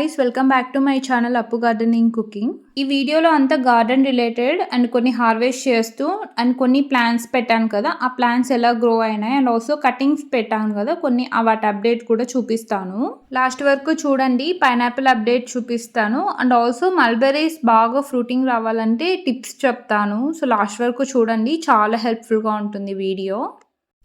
Guys, welcome back to my channel అప్పు gardening cooking. ఈ వీడియోలో అంతా గార్డెన్ రిలేటెడ్ అండ్ కొన్ని హార్వెస్ట్ చేస్తూ అండ్ కొన్ని ప్లాంట్స్ పెట్టాను కదా, ఆ ప్లాంట్స్ ఎలా గ్రో అయినాయి అండ్ ఆల్సో కటింగ్స్ పెట్టాను కదా కొన్ని, వాటి అప్డేట్ కూడా చూపిస్తాను. లాస్ట్ వరకు చూడండి. పైనాపిల్ అప్డేట్ చూపిస్తాను అండ్ ఆల్సో మల్బెరీస్ బాగా ఫ్రూటింగ్ రావాలంటే టిప్స్ చెప్తాను. సో లాస్ట్ వరకు చూడండి, చాలా హెల్ప్ఫుల్గా ఉంటుంది వీడియో.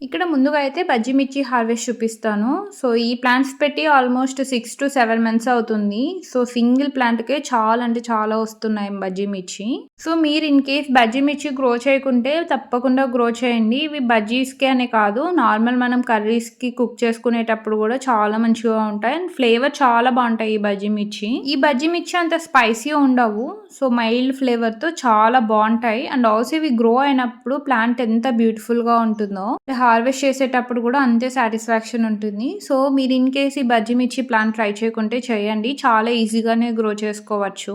ఇక్కడ ముందుగా అయితే బజ్జీ మిర్చి హార్వెస్ట్ చూపిస్తాను. సో ఈ ప్లాంట్స్ పెట్టి ఆల్మోస్ట్ 6 to 7 months అవుతుంది. సో సింగిల్ ప్లాంట్కే చాలా అంటే చాలా వస్తున్నాయి బజ్జీ మిర్చి. సో మీరు ఇన్ కేస్ బజ్జీ మిర్చి గ్రో చేయకుంటే తప్పకుండా గ్రో చేయండి. ఇవి బజ్జీస్కి అనే కాదు, నార్మల్ మనం కర్రీస్కి కుక్ చేసుకునేటప్పుడు కూడా చాలా మంచిగా ఉంటాయి అండ్ ఫ్లేవర్ చాలా బాగుంటాయి ఈ బజ్జీ మిర్చి. ఈ బజ్జీ మిర్చి అంత స్పైసీ ఉండవు. సో మైల్డ్ ఫ్లేవర్తో చాలా బాగుంటాయి అండ్ ఆల్సో ఇవి గ్రో అయినప్పుడు ప్లాంట్ ఎంత బ్యూటిఫుల్గా ఉంటుందో హార్వెస్ట్ చేసేటప్పుడు కూడా అంతే సాటిస్ఫాక్షన్ ఉంటుంది. సో మీరు ఇన్ కేస్ ఈ బజ్జీ మిర్చి ప్లాంట్ ట్రై చేయకుంటే చేయండి, చాలా ఈజీగానే గ్రో చేసుకోవచ్చు.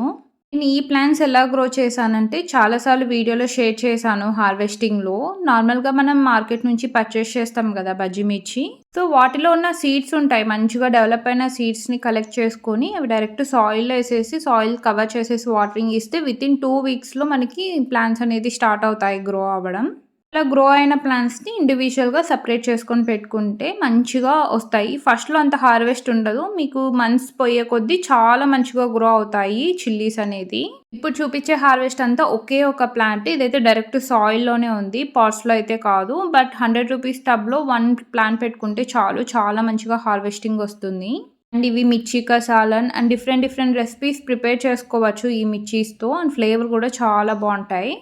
నేను ఈ ప్లాంట్స్ ఎలా గ్రో చేశానంటే చాలాసార్లు వీడియోలో షేర్ చేశాను. హార్వెస్టింగ్లో నార్మల్గా మనం మార్కెట్ నుంచి పర్చేస్ చేస్తాం కదా బజ్జీ మిర్చి. సో వాటిలో ఉన్న సీడ్స్ ఉంటాయి, మంచిగా డెవలప్ అయిన సీడ్స్ని కలెక్ట్ చేసుకొని అవి డైరెక్ట్ సాయిల్లో వేసేసి సాయిల్ కవర్ చేసేసి వాటరింగ్ ఇస్తే వితిన్ 2 weeksలో మనకి ప్లాంట్స్ అనేది స్టార్ట్ అవుతాయి గ్రో అవ్వడం. ఇలా గ్రో అయిన ప్లాంట్స్ని ఇండివిజువల్గా సపరేట్ చేసుకొని పెట్టుకుంటే మంచిగా వస్తాయి. ఫస్ట్లో అంత హార్వెస్ట్ ఉండదు, మీకు మంత్స్ పోయే కొద్దీ చాలా మంచిగా గ్రో అవుతాయి చిల్లీస్ అనేది. ఇప్పుడు చూపించే హార్వెస్ట్ అంతా ఒకే ఒక ప్లాంట్, ఇదైతే డైరెక్ట్ సాయిల్లోనే ఉంది, పాట్స్లో అయితే కాదు. బట్ 100 rupees టబ్లో 1 ప్లాంట్ పెట్టుకుంటే చాలు, చాలా మంచిగా హార్వెస్టింగ్ వస్తుంది. అండ్ ఇవి మిర్చి కసాలన్ అండ్ డిఫరెంట్ రెసిపీస్ ప్రిపేర్ చేసుకోవచ్చు ఈ మిర్చీస్తో అండ్ ఫ్లేవర్ కూడా చాలా బాగుంటాయి.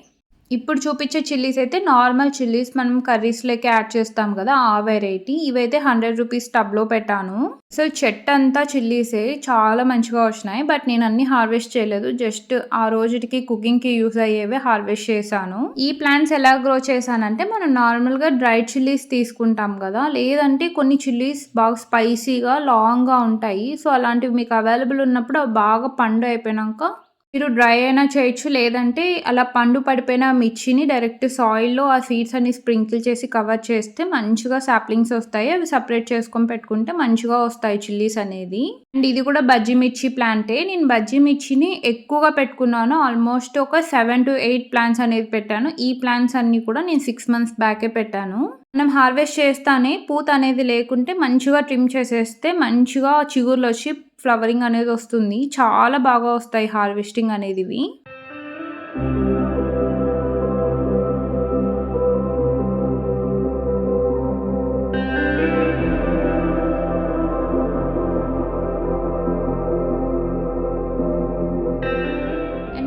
ఇప్పుడు చూపించే చిల్లీస్ అయితే నార్మల్ చిల్లీస్, మనం కర్రీస్లోకి యాడ్ చేస్తాం కదా ఆ వెరైటీ. ఇవైతే 100 rupees టబ్లో పెట్టాను. సో చెట్టు అంతా చిల్లీసే, చాలా మంచిగా వచ్చినాయి. బట్ నేను అన్ని హార్వెస్ట్ చేయలేదు, జస్ట్ ఆ రోజుకి కుకింగ్కి యూజ్ అయ్యేవే హార్వెస్ట్ చేశాను. ఈ ప్లాంట్స్ ఎలా గ్రో చేశానంటే, మనం నార్మల్గా డ్రై చిల్లీస్ తీసుకుంటాం కదా, లేదంటే కొన్ని చిల్లీస్ బాగా స్పైసీగా లాంగ్గా ఉంటాయి. సో అలాంటివి మీకు అవైలబుల్ ఉన్నప్పుడు అవి బాగా పండు అయిపోయినాక మీరు డ్రై అయినా చేయొచ్చు, లేదంటే అలా పండు పడిపోయిన మిర్చిని డైరెక్ట్ సాయిల్లో ఆ సీడ్స్ అన్ని స్ప్రింకిల్ చేసి కవర్ చేస్తే మంచిగా సాప్లింగ్స్ వస్తాయి. అవి సపరేట్ చేసుకొని పెట్టుకుంటే మంచిగా వస్తాయి చిల్లీస్ అనేది. అండ్ ఇది కూడా బజ్జీ మిర్చి ప్లాంటే. నేను బజ్జీ మిర్చిని ఎక్కువగా పెట్టుకున్నాను, ఆల్మోస్ట్ ఒక 7 to 8 ప్లాంట్స్ అనేది పెట్టాను. ఈ ప్లాంట్స్ అన్ని కూడా నేను 6 months బ్యాకే పెట్టాను. మనం హార్వెస్ట్ చేస్తానే పూత అనేది లేకుంటే మంచిగా ట్రిమ్ చేసేస్తే మంచిగా చిగుర్లు వచ్చి ఫ్లవరింగ్ అనేది వస్తుంది, చాలా బాగా వస్తాయి హార్వెస్టింగ్ అనేది.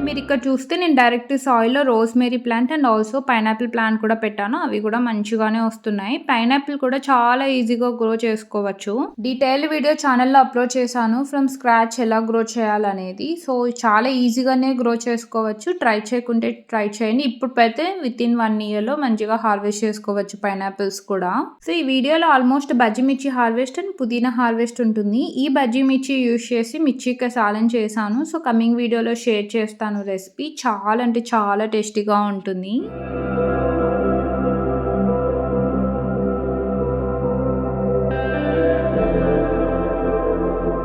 మీరు ఇక్కడ చూస్తే నేను డైరెక్ట్ సాయిల్లో rosemary plant and also pineapple plant కూడా పెట్టాను, అవి కూడా మంచిగానే వస్తున్నాయి. పైనాపిల్ కూడా చాలా ఈజీగా గ్రో చేసుకోవచ్చు. డీటెయిల్డ్ వీడియో ఛానల్లో అప్లోడ్ చేశాను, ఫ్రమ్ స్క్రాచ్ ఎలా గ్రో చేయాలనేది. సో చాలా ఈజీగానే గ్రో చేసుకోవచ్చు, ట్రై చేయకుంటే ట్రై చేయండి. ఇప్పుడు పెడితే వితిన్ 1 yearలో మంచిగా హార్వెస్ట్ చేసుకోవచ్చు పైనాపిల్స్ కూడా. సో ఈ వీడియోలో ఆల్మోస్ట్ బజ్జీ మిర్చి హార్వెస్ట్ అండ్ పుదీనా హార్వెస్ట్ ఉంటుంది. ఈ బజ్జీ మిర్చి యూజ్ చేసి మిర్చి కసాలన్ చేశాను. సో కమింగ్ వీడియోలో షేర్ చేస్తాను రెసిపీ, చాలా అంటే చాలా టేస్టీగా ఉంటుంది.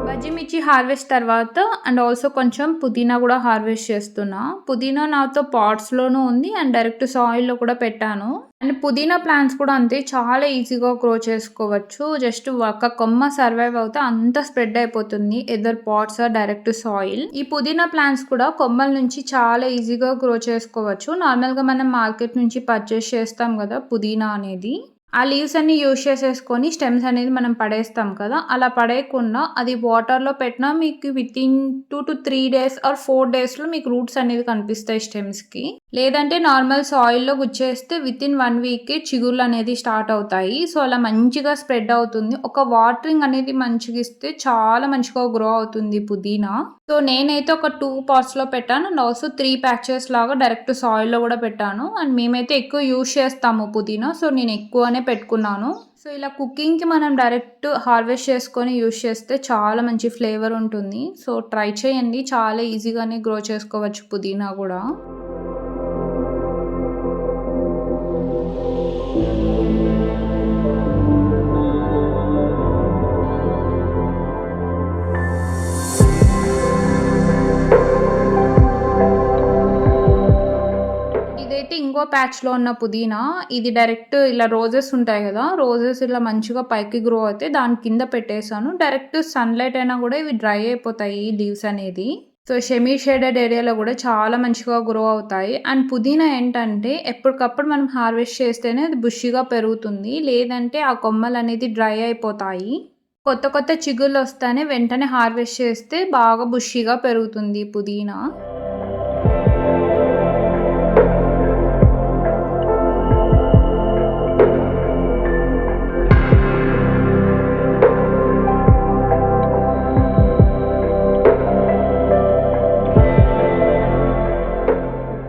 బజ్జీ మిర్చి హార్వెస్ట్ తర్వాత అండ్ ఆల్సో కొంచెం పుదీనా కూడా హార్వెస్ట్ చేస్తున్నా. పుదీనా నాతో పాట్స్లోనూ ఉంది అండ్ డైరెక్ట్ సాయిల్లో కూడా పెట్టాను. అండ్ పుదీనా ప్లాంట్స్ కూడా అంతే, చాలా ఈజీగా గ్రో చేసుకోవచ్చు. జస్ట్ ఒక కొమ్మ సర్వైవ్ అవుతే అంత స్ప్రెడ్ అయిపోతుంది, ఎదర్ పాట్స్ డైరెక్ట్ సాయిల్. ఈ పుదీనా ప్లాంట్స్ కూడా కొమ్మల నుంచి చాలా ఈజీగా గ్రో చేసుకోవచ్చు. నార్మల్గా మనం మార్కెట్ నుంచి పర్చేస్ చేస్తాం కదా పుదీనా అనేది, ఆ లీవ్స్ అన్ని యూజ్ చేసేసుకొని స్టెమ్స్ అనేది మనం పడేస్తాం కదా, అలా పడేయకుండా అది వాటర్లో పెట్టినా మీకు వితిన్ 2 to 3 days ఆర్ 4 daysలో మీకు రూట్స్ అనేది కనిపిస్తాయి స్టెమ్స్కి. లేదంటే నార్మల్ సాయిల్లో గుచ్చేస్తే వితిన్ 1 week చిగుర్లు అనేది స్టార్ట్ అవుతాయి. సో అలా మంచిగా స్ప్రెడ్ అవుతుంది. ఒక వాటరింగ్ అనేది మంచిగా ఇస్తే చాలా మంచిగా గ్రో అవుతుంది పుదీనా. సో నేనైతే ఒక 2 potsలో పెట్టాను అండ్ ఆల్సో 3 patches లాగా డైరెక్ట్ సాయిల్లో కూడా పెట్టాను. అండ్ మేమైతే ఎక్కువ యూజ్ చేస్తాము పుదీనా, సో నేను ఎక్కువనే పెట్టుకున్నాను. సో ఇలా కుకింగ్కి మనం డైరెక్ట్ హార్వెస్ట్ చేసుకొని యూజ్ చేస్తే చాలా మంచి ఫ్లేవర్ ఉంటుంది. సో ట్రై చేయండి, చాలా ఈజీగానే గ్రో చేసుకోవచ్చు పుదీనా కూడా. ఇంకో ప్యాచ్‌లో ఉన్న పుదీనా ఇది డైరెక్ట్ ఇలా రోజెస్ ఉంటాయి గదా! రోజెస్ ఇలా మంచిగా పైకి గ్రో అయితే దాని కింద పెట్టేసాను. డైరెక్ట్ సన్‌లైట్ అయినా గూడా ఇవి డ్రై అయిపోతాయి లీవ్స్ అనేది. సో, సెమీ షేడెడ్ ఏరియాలో గూడా చాలా మంచిగా గ్రో అవుతాయి. అండ్ పుదీనా ఏంటంటే ఎప్పటికప్పుడు మనం హార్వెస్ట్ చేస్తేనే అది బుషీగా పెరుగుతుంది. లేదంటే ఆ కొమ్మలనేది డ్రై అయిపోతాయి. కొత్త కొత్త చిగుళ్ళొస్తానే వెంటనే హార్వెస్ట్ చేస్తే బాగా బుషీగా పెరుగుతుంది పుదీనా.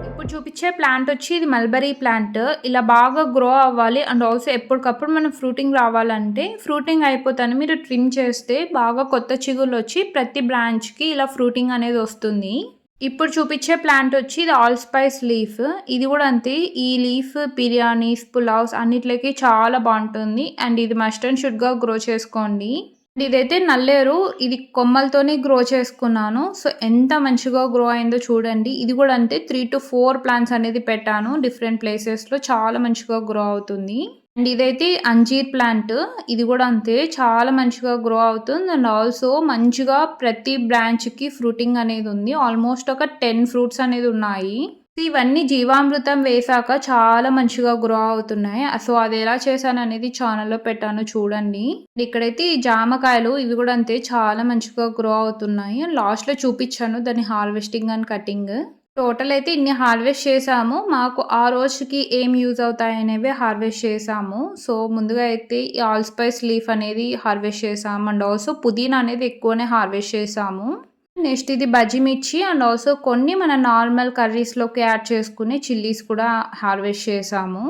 ఇప్పుడు చూపించే ప్లాంట్ వచ్చి ఇది మల్బరీ ప్లాంట్. ఇలా బాగా గ్రో అవ్వాలి అండ్ ఆల్సో ఎప్పటికప్పుడు మనం ఫ్రూటింగ్ రావాలంటే ఫ్రూటింగ్ అయిపోతానే మీరు ట్రిమ్ చేస్తే బాగా కొత్త చిగుళ్ళొచ్చి ప్రతి బ్రాంచ్‌కి ఇలా ఫ్రూటింగ్ అనేది వస్తుంది. ఇప్పుడు చూపించే ప్లాంట్ వచ్చి ఇది ఆల్ స్పైస్ లీఫ్. ఇది కూడా అంతే. ఈ లీఫ్ బిర్యానీస్, పులావ్స్ అన్నిట్లకి చాలా బావుంటుంది. అండ్ ఇది మస్ట్ అండ్ షుడ్‌గా గ్రో చేసుకోండి. ఇదైతే నల్లేరు. ఇది కొమ్మలతోని గ్రో చేసుకున్నాను. సో, ఎంత మంచిగా గ్రో అయిందో చూడండి. ఇది కూడా అంతే 3-4 ప్లాంట్స్ అనేది పెట్టాను డిఫరెంట్ ప్లేసెస్‌లో. చాలా మంచిగా గ్రో అవుతుంది. అండ్ ఇదైతే అంజీర్ ప్లాంట్. ఇది కూడా అంతే చాలా మంచిగా గ్రో అవుతుంది. అండ్ ఆల్సో మంచిగా ప్రతి బ్రాంచ్‌కి ఫ్రూటింగ్ అనేది ఉంది. ఆల్మోస్ట్ ఒక 10 ఫ్రూట్స్ అనేది ఉన్నాయి. ఇవన్నీ జీవామృతం వేశాక చాలా మంచిగా గ్రో అవుతున్నాయి. సో, అది ఎలా చేశాననేది ఛానెల్‌లో పెట్టాను చూడండి. ఇక్కడైతే ఈ జామకాయలు ఇవి కూడా అంతే చాలా మంచిగా గ్రో అవుతున్నాయి. లాస్ట్‌లో చూపించాను దాని హార్వెస్టింగ్ అండ్ కటింగ్. టోటల్ అయితే ఇన్ని హార్వెస్ట్ చేశాము. మాకు ఆ రోజుకి ఏం యూజ్ అవుతాయనేవి హార్వెస్ట్ చేశాము. సో, ముందుగా అయితే ఈ ఆల్ స్పైస్ లీఫ్ అనేది హార్వెస్ట్ చేశాము. అండ్ ఆల్సో పుదీనా అనేది ఎక్కువనే హార్వెస్ట్ చేశాము. నెక్స్ట్ ఇది బజ్జీ మిర్చి అండ్ ఆల్సో కొన్ని మన నార్మల్ కర్రీస్‌లోకి యాడ్ చేసుకునే చిల్లీస్ కూడా హార్వెస్ట్ చేశాము.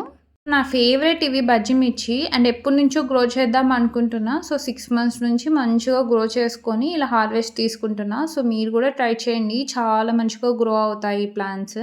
నా ఫేవరెట్ ఇవి బజ్జీ మిర్చి అండ్ ఎప్పటినుంచో గ్రో చేద్దాం అనుకుంటున్నా. సో, 6 మంత్స్ నుంచి మంచిగా గ్రో చేసుకొని ఇలా హార్వెస్ట్ తీసుకుంటున్నా. సో, మీరు కూడా ట్రై చేయండి. చాలా మంచిగా గ్రో అవుతాయి ఈ ప్లాంట్స్.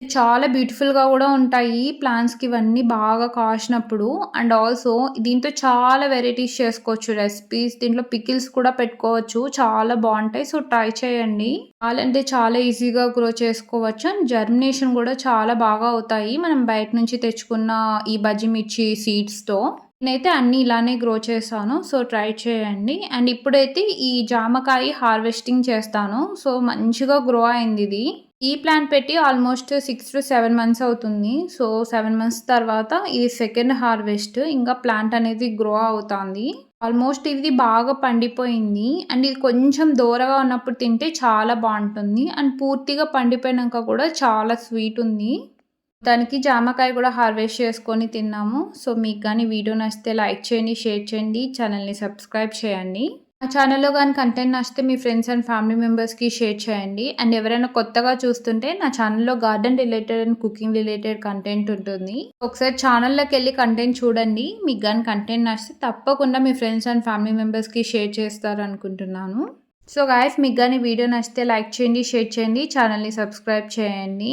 చాలా బ్యూటిఫుల్‌గా కూడా ఉంటాయి. ప్లాంట్స్‌కి ఇవన్నీ బాగా కాసినప్పుడు. అండ్ ఆల్సో దీంతో చాలా వెరైటీస్ చేసుకోవచ్చు రెసిపీస్. దీంట్లో పికిల్స్ కూడా పెట్టుకోవచ్చు. చాలా బావుంటాయి. సో, ట్రై చేయండి. చాలా చాలా ఈజీగా గ్రో చేసుకోవచ్చు. అండ్ జర్మినేషన్ కూడా చాలా బాగా అవుతాయి. మనం బయట నుంచి తెచ్చుకున్న ఈ బజ్జీ మిర్చి సీడ్స్‌తో. నేనైతే అన్నీ ఇలానే గ్రో చేశాను. సో, ట్రై చేయండి. అండ్ ఇప్పుడైతే ఈ జామకాయ హార్వెస్టింగ్ చేస్తాను. సో, మంచిగా గ్రో అయిందిది. ఈ ప్లాంట్ పెట్టి ఆల్మోస్ట్ 6-7 మంత్స్ అవుతుంది. సో, 7 మంత్స్ తర్వాత ఇది సెకండ్ హార్వెస్ట్. ఇంకా ప్లాంట్ అనేది గ్రో అవుతాంది. ఆల్మోస్ట్ ఇది బాగా పండిపోయింది. అండ్ ఇది కొంచెం దూరగా ఉన్నప్పుడు తింటే చాలా బావుంటుంది. అండ్ పూర్తిగా పండిపోయినాక కూడా చాలా స్వీట్ ఉంది. దానికి జామకాయ కూడా హార్వెస్ట్ చేసుకొని తిన్నాము. సో, మీకు గాని వీడియో నచ్చితే లైక్ చేయండి, షేర్ చేయండి, ఛానల్‌ని సబ్స్క్రైబ్ చేయండి. నా ఛానల్‌లో గాని కంటెంట్ నచ్చితే మీ ఫ్రెండ్స్ అండ్ ఫ్యామిలీ మెంబర్స్‌కి షేర్ చేయండి. అండ్ ఎవరైనా కొత్తగా చూస్తుంటే నా ఛానల్‌లో garden related and cooking related content ఉంటుంది. ఒకసారి ఛానల్‌లోకెళ్ళి కంటెంట్ చూడండి. మీకు గాని కంటెంట్ నచ్చితే తప్పకుండా మీ ఫ్రెండ్స్ అండ్ ఫ్యామిలీ మెంబర్స్‌కి షేర్ చేస్తారనుకుంటున్నాను. సో, గైస్ మీకు గాని వీడియో నచ్చితే లైక్ చేయండి, షేర్ చేయండి, ఛానల్‌ని సబ్స్క్రైబ్ చేయండి.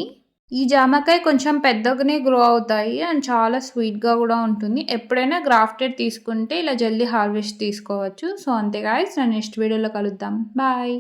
ఈ జామకాయ కొంచెం పెద్దగానే గ్రో అవుతాయి అండ్ చాలా స్వీట్‌గా కూడా ఉంటుంది. ఎప్పుడైనా గ్రాఫ్టెడ్ తీసుకుంటే ఇలా జల్దీ హార్వెస్ట్ తీసుకోవచ్చు. సో, అంతే గైస్. నెక్స్ట్ వీడియోలో కలుద్దాం. బాయ్.